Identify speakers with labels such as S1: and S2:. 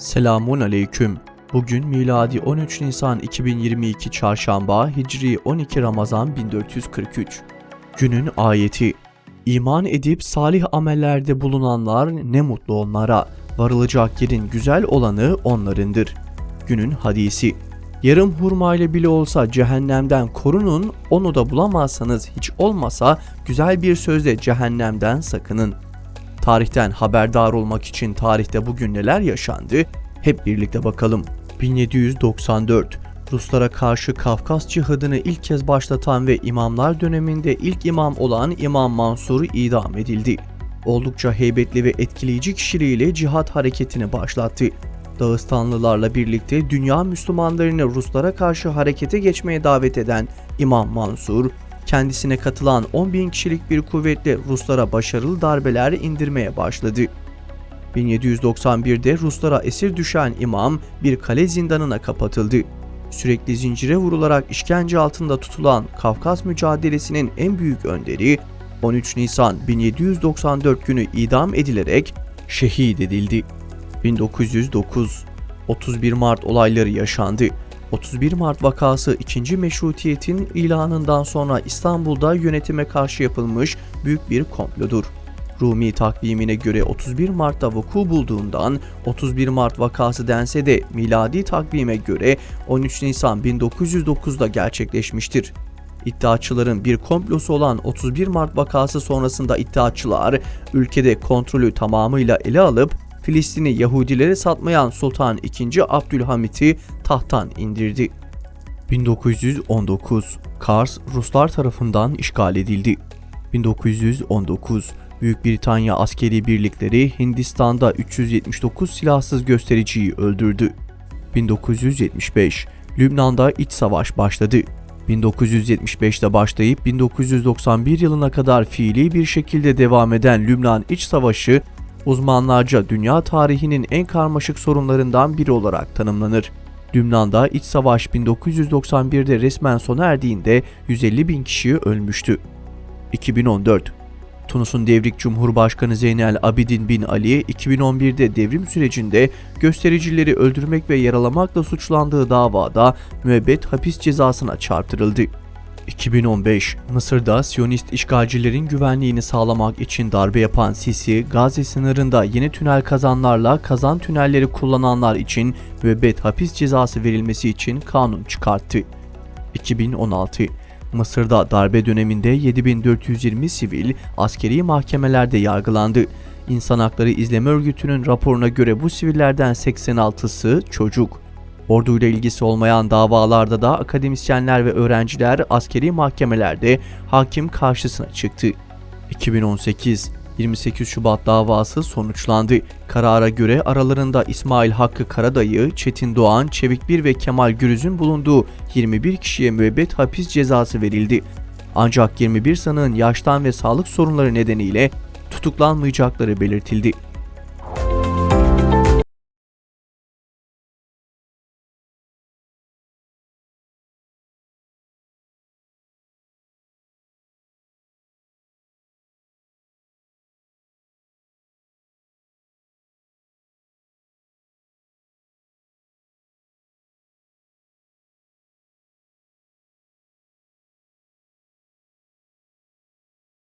S1: Selamun aleyküm. Bugün miladi 13 Nisan 2022 Çarşamba, Hicri 12 Ramazan 1443. Günün ayeti: İman edip salih amellerde bulunanlar ne mutlu onlara. Varılacak yerin güzel olanı onlarındır. Günün hadisi: yarım hurma ile bile olsa cehennemden korunun, onu da bulamazsanız hiç olmasa güzel bir sözle cehennemden sakının. Tarihten haberdar olmak için tarihte bugün neler yaşandı? Hep birlikte bakalım. 1794 Ruslara karşı Kafkas Cihadını ilk kez başlatan ve imamlar döneminde ilk imam olan İmam Mansur idam edildi. Oldukça heybetli ve etkileyici kişiliğiyle cihat hareketini başlattı. Dağıstanlılarla birlikte dünya Müslümanlarını Ruslara karşı harekete geçmeye davet eden İmam Mansur, kendisine katılan 10.000 kişilik bir kuvvetle Ruslara başarılı darbeler indirmeye başladı. 1791'de Ruslara esir düşen imam bir kale zindanına kapatıldı. Sürekli zincire vurularak işkence altında tutulan Kafkas mücadelesinin en büyük önderi 13 Nisan 1794 günü idam edilerek şehit edildi. 1909 31 Mart olayları yaşandı. 31 Mart vakası 2. Meşrutiyet'in ilanından sonra İstanbul'da yönetime karşı yapılmış büyük bir komplodur. Rumi takvimine göre 31 Mart'ta vuku bulduğundan 31 Mart vakası dense de miladi takvime göre 13 Nisan 1909'da gerçekleşmiştir. İddiaçıların bir komplosu olan 31 Mart vakası sonrasında iddiaçılar ülkede kontrolü tamamıyla ele alıp Filistin'i Yahudilere satmayan Sultan II. Abdülhamit'i tahttan indirdi. 1919 Kars Ruslar tarafından işgal edildi. 1919 Büyük Britanya askeri birlikleri Hindistan'da 379 silahsız göstericiyi öldürdü. 1975 Lübnan'da iç savaş başladı. 1975'te başlayıp 1991 yılına kadar fiili bir şekilde devam eden Lübnan İç Savaşı, uzmanlarca dünya tarihinin en karmaşık sorunlarından biri olarak tanımlanır. Lübnan'da iç savaş 1991'de resmen sona erdiğinde 150.000 kişi ölmüştü. 2014 Tunus'un devrik Cumhurbaşkanı Zeynel Abidin bin Ali, 2011'de devrim sürecinde göstericileri öldürmek ve yaralamakla suçlandığı davada müebbet hapis cezasına çarptırıldı. 2015 Mısır'da Siyonist işgalcilerin güvenliğini sağlamak için darbe yapan Sisi, Gazze sınırında yeni tünel kazanlarla kazan tünelleri kullananlar için müebbet hapis cezası verilmesi için kanun çıkarttı. 2016 Mısır'da darbe döneminde 7420 sivil askeri mahkemelerde yargılandı. İnsan Hakları İzleme Örgütü'nün raporuna göre bu sivillerden 86'sı çocuk. Orduyla ilgisi olmayan davalarda da akademisyenler ve öğrenciler askeri mahkemelerde hakim karşısına çıktı. 2018 28 Şubat davası sonuçlandı. Karara göre aralarında İsmail Hakkı Karadayı, Çetin Doğan, Çevik Bir ve Kemal Gürüz'ün bulunduğu 21 kişiye müebbet hapis cezası verildi. Ancak 21 sanığın yaştan ve sağlık sorunları nedeniyle tutuklanmayacakları belirtildi.